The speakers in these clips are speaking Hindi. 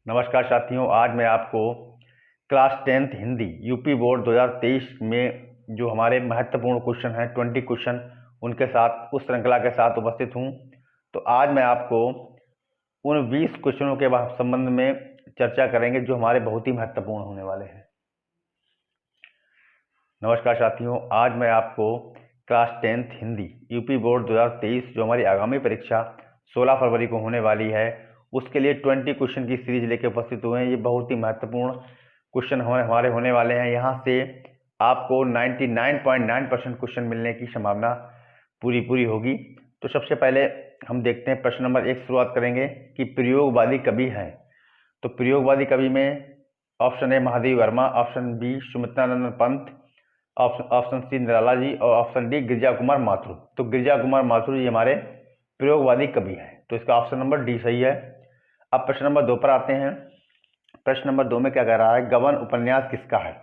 नमस्कार साथियों, आज मैं आपको class 10th Hindi UP board 2023 में जो हमारे महत्वपूर्ण क्वेश्चन हैं 20 क्वेश्चन उनके साथ उस श्रृंखला के साथ उपस्थित हूं। तो आज मैं आपको उन 20 क्वेश्चनों के संबंध में चर्चा करेंगे जो हमारे बहुत ही महत्वपूर्ण होने वाले हैं। नमस्कार साथियों, आज मैं आपको class 10th Hindi UP board 2023 जो हमारी आगामी परीक्षा 16 फरवरी को होने वाली है उसके लिए 20 क्वेश्चन की सीरीज लेकर उपस्थित हुए हैं। ये बहुत ही महत्वपूर्ण क्वेश्चन हमारे होने वाले हैं। यहाँ से आपको 99.9% क्वेश्चन मिलने की संभावना पूरी होगी। तो सबसे पहले हम देखते हैं प्रश्न नंबर 1 शुरुआत करेंगे कि प्रयोगवादी कवि हैं। तो प्रयोगवादी कवि में option A Mahadev Verma, option B Sumitranandan Pant, option C Nirala ji और ऑप्शन डी गिरिजा कुमार माथुर। तो गिरिजा कुमार माथुर जी हमारे प्रयोगवादी कवि हैं, तो इसका ऑप्शन नंबर डी सही है। अब प्रश्न नंबर 2 पर आते हैं। प्रश्न नंबर 2 में क्या कह रहा है, गबन उपन्यास किसका है।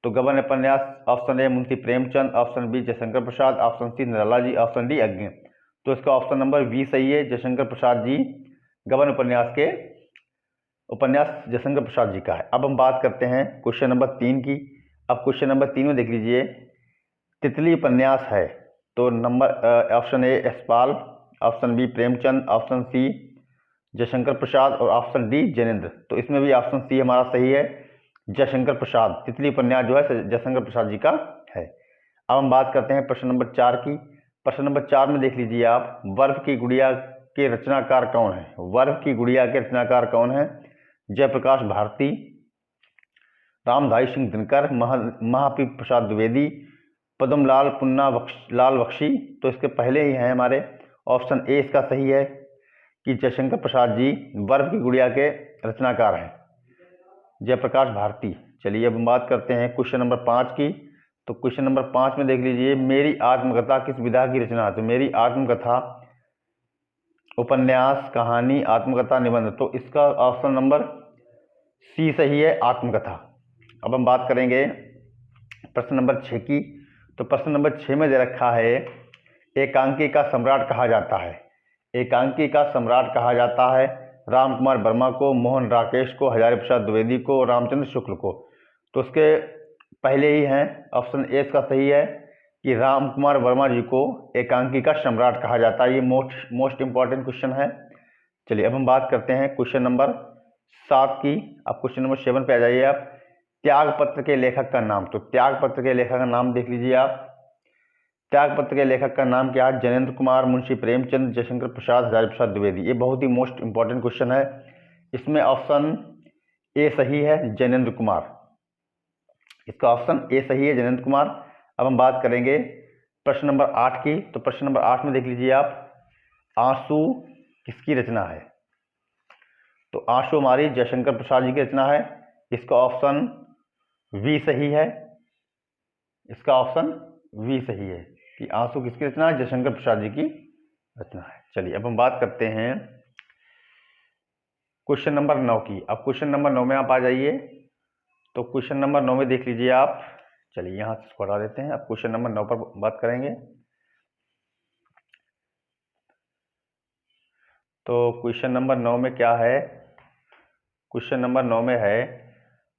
तो गबन उपन्यास option A Munshi Premchand, option B Jaishankar Prasad, option C Nirala ji, option D Agyeya. तो इसका ऑप्शन नंबर बी सही है, जयशंकर प्रसाद जी गबन उपन्यास जयशंकर प्रसाद जी का है। अब हम बात करते हैं क्वेश्चन नंबर 3 की। अब क्वेश्चन नंबर 3 में देख लीजिए, तितली उपन्यास है। तो number option A Yashpal, option B Premchand, option C Jaishankar Prasad और ऑप्शन डी जैनेन्द्र। तो इसमें भी ऑप्शन सी हमारा सही है, जयशंकर प्रसाद। तितली उपन्यास जो है जयशंकर प्रसाद जी का है। अब हम बात करते हैं प्रश्न नंबर 4 की। प्रश्न नंबर 4 में देख लीजिए आप, बर्फ की गुड़िया के रचनाकार कौन है। बर्फ की गुड़िया के रचनाकार कौन है, जयप्रकाश भारती, रामधारी सिंह दिनकर, महापी प्रसाद द्विवेदी, पद्मलाल पुन्ना लाल बख्शी। तो इसके पहले ही हैं हमारे ऑप्शन ए इसका सही है कि जयशंकर प्रसाद जी बर्फ की गुड़िया के रचनाकार हैं, जयप्रकाश भारती। चलिए अब हम बात करते हैं क्वेश्चन नंबर 5 की। तो क्वेश्चन नंबर 5 में देख लीजिए, मेरी आत्मकथा किस विधा की रचना है। तो मेरी आत्मकथा उपन्यास, कहानी, आत्मकथा, निबंध। तो इसका ऑप्शन नंबर सी सही है, आत्मकथा। अब हम बात करेंगे प्रश्न नंबर 6 की। तो प्रश्न नंबर 6 में दे रखा है, एकांकी का सम्राट कहा जाता है। एकांकी का सम्राट कहा जाता है राम कुमार वर्मा को, मोहन राकेश को, हजारी प्रसाद द्विवेदी को, रामचंद्र शुक्ल को। तो उसके पहले ही हैं ऑप्शन ए इसका सही है कि राम कुमार वर्मा जी को एकांकी का सम्राट कहा जाता है। ये मोस्ट इंपॉर्टेंट क्वेश्चन है। चलिए अब हम बात करते हैं क्वेश्चन नंबर 7 की। अब क्वेश्चन नंबर 7 पे आ जाइए आप, त्यागपत्र के लेखक का नाम। तो त्यागपत्र के लेखक का नाम देख लीजिए आप, त्यागपत्र के लेखक का नाम क्या है, जैनेन्द्र कुमार, मुंशी प्रेमचंद, जयशंकर प्रसाद, हजारी प्रसाद द्विवेदी। ये बहुत ही मोस्ट इंपॉर्टेंट क्वेश्चन है। इसमें ऑप्शन ए सही है, जैनेन्द्र कुमार। इसका ऑप्शन ए सही है, जैनेन्द्र कुमार। अब हम बात करेंगे प्रश्न नंबर 8 की। तो प्रश्न नंबर 8 में देख लीजिए आप, आंसू किसकी रचना है। तो आंसू हमारी जयशंकर प्रसाद जी की रचना है। इसका ऑप्शन वी सही है, इसका ऑप्शन वी सही है कि आंसू किसकी रचना है, जयशंकर प्रसाद जी की रचना है। चलिए अब हम बात करते हैं क्वेश्चन नंबर 9 की। अब क्वेश्चन नंबर 9 में आप आ जाइए। तो क्वेश्चन नंबर 9 में देख लीजिए आप, चलिए यहाँ से इसको हटा देते हैं। अब क्वेश्चन नंबर 9 पर बात करेंगे। तो क्वेश्चन नंबर 9 में क्या है, क्वेश्चन नंबर 9 में है,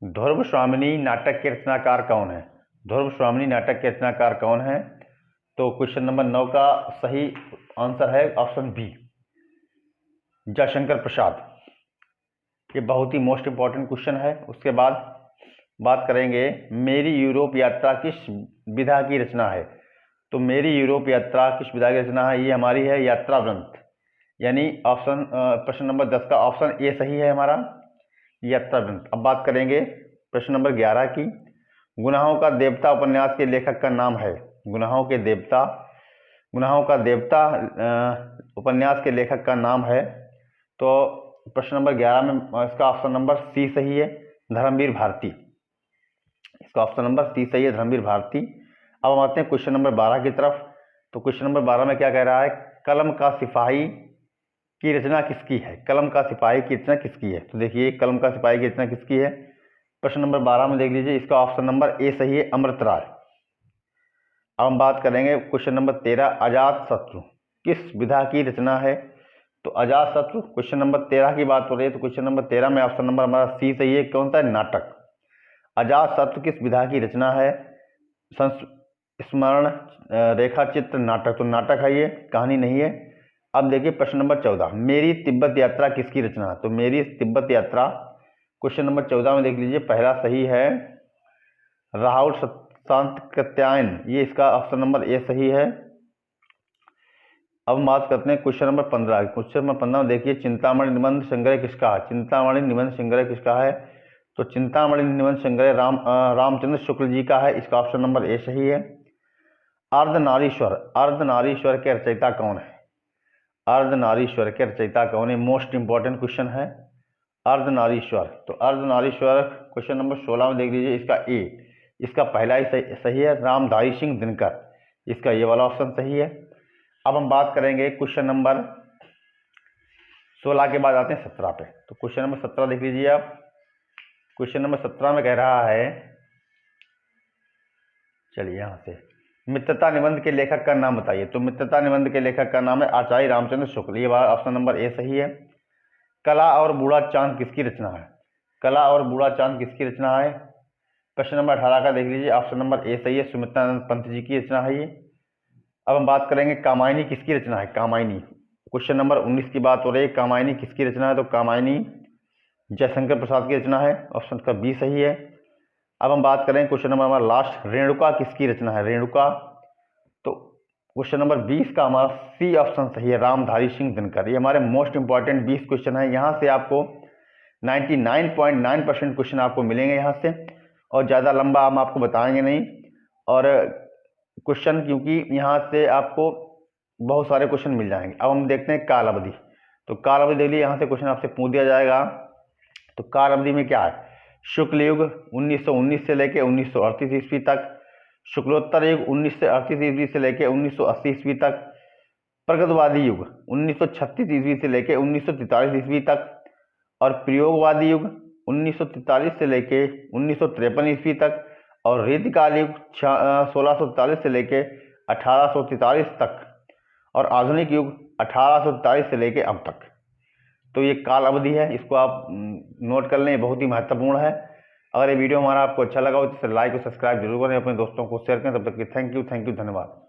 ध्रुव स्वामिनी नाटक के रचनाकार कौन है। ध्रुव स्वामिनी नाटक के रचनाकार कौन है। तो क्वेश्चन नंबर 9 का सही आंसर है ऑप्शन बी, जयशंकर प्रसाद। ये बहुत ही मोस्ट इंपॉर्टेंट क्वेश्चन है। उसके बाद बात करेंगे, मेरी यूरोप यात्रा किस विधा की रचना है। तो मेरी यूरोप यात्रा किस विधा की रचना है, ये हमारी है यात्रा ग्रंथ, यानी ऑप्शन प्रश्न नंबर 10 का ऑप्शन ए सही है हमारा, यात्रा ग्रंथ। अब बात करेंगे प्रश्न नंबर 11 की। गुनाहों का देवता उपन्यास के लेखक का नाम है। गुनाहों का देवता उपन्यास के लेखक का नाम है। तो प्रश्न नंबर 11 में इसका ऑप्शन नंबर सी सही है, धर्मवीर भारती। इसका ऑप्शन नंबर सी सही है, धर्मवीर भारती। अब हम आते हैं क्वेश्चन नंबर 12 की तरफ। तो क्वेश्चन नंबर 12 में क्या कह रहा है, कलम का सिपाही की रचना किसकी है। कलम का सिपाही की रचना किसकी है। तो देखिए कलम का सिपाही की रचना किसकी है, प्रश्न नंबर 12 में देख लीजिए, इसका ऑप्शन नंबर ए सही है, अमृत राय। अब हम बात करेंगे क्वेश्चन नंबर 13, अजात शत्रु किस विधा की रचना है। तो अजातशत्रु क्वेश्चन नंबर 13 की बात हो रही है, तो क्वेश्चन नंबर 13 में ऑप्शन नंबर हमारा सी सही है। कौन सा है? नाटक। अजातशत्रु किस विधा की रचना है? संस्मरण, रेखा चित्र, नाटक। तो नाटक है ये, कहानी नहीं है। अब देखिए प्रश्न नंबर 14, मेरी तिब्बत यात्रा किसकी रचना है? तो मेरी तिब्बत यात्रा क्वेश्चन नंबर 14 में देख लीजिए, पहला सही है राहुल शांतकात्यायन, ये इसका ऑप्शन नंबर ए सही है। अब हम बात करते हैं क्वेश्चन नंबर 15। क्वेश्चन नंबर 15 में देखिए, चिंतामणि निबंध संग्रह किसका है? चिंतामणि निबंध संग्रह किसका है? तो चिंतामणि निबंध संग्रह रामचंद्र शुक्ल जी का है, इसका ऑप्शन नंबर ए सही है। अर्धनारीश्वर, अर्धनारीश्वर के रचयिता कौन है? अर्धनारीश्वर के रचयिता कौन है? मोस्ट इंपॉर्टेंट क्वेश्चन है अर्धनारीश्वर। तो अर्धनारीश्वर क्वेश्चन नंबर 16 में देख लीजिए, इसका ए, इसका पहला ही सही है, रामधारी सिंह दिनकर, इसका ये वाला ऑप्शन सही है। अब हम बात करेंगे क्वेश्चन नंबर 16 के बाद आते हैं 17 पे। तो क्वेश्चन नंबर 17 देख लीजिए आप। क्वेश्चन नंबर 17 में कह रहा है, चलिए यहाँ से, मित्रता निबंध के लेखक का नाम बताइए। तो मित्रता निबंध के लेखक का नाम है आचार्य रामचंद्र शुक्ल, ये वाला ऑप्शन नंबर ए सही है। कला और बूढ़ा चांद किसकी रचना है? कला और बूढ़ा चांद किसकी रचना है? प्रश्न नंबर 18 का देख लीजिए, ऑप्शन नंबर ए सही है, सुमित्रानंद पंत जी की रचना है ये। अब हम बात करेंगे कामायनी किसकी रचना है? कामायनी क्वेश्चन नंबर 19 की बात हो रही है, कामायनी किसकी रचना है? तो कामायनी जयशंकर प्रसाद की रचना है, ऑप्शन का बी सही है। अब हम बात करें क्वेश्चन नंबर हमारा लास्ट, रेणुका किसकी रचना है? रेणुका, तो क्वेश्चन नंबर 20 का हमारा सी ऑप्शन सही है, रामधारी सिंह दिनकर। ये हमारे मोस्ट इंपॉर्टेंट 20 क्वेश्चन है, यहाँ से आपको 99.9% क्वेश्चन आपको मिलेंगे यहाँ से, और ज़्यादा लंबा हम आपको बताएंगे नहीं। और क्वेश्चन क्योंकि यहाँ से आपको बहुत सारे क्वेश्चन मिल जाएंगे। अब हम देखते हैं काल अवधि। तो काल अवधि देख लीजिए, यहाँ से क्वेश्चन आपसे पूछ दिया जाएगा। तो काल अवधि में क्या है? शुक्ल युग 1919 से लेकर 1938 ईस्वी तक, शुक्लोत्तर युग 1938 ईस्वी से लेकर 1980 ईस्वी तक, प्रगतवादी युग 1936 ईस्वी से लेकर 1943 ईस्वी तक, और प्रयोगवादी युग 1943 से लेकर 1953 ईस्वी तक, और रीतिकाल युग 1643 से लेकर 1843 तक, और आधुनिक युग 1843 से लेकर अब तक। तो ये काल अवधि है, इसको आप नोट कर लें, बहुत ही महत्वपूर्ण है। अगर ये वीडियो हमारा आपको अच्छा लगा हो तो इसे लाइक और सब्सक्राइब जरूर करें, अपने दोस्तों को शेयर करें। तब तक की थैंक यू, धन्यवाद।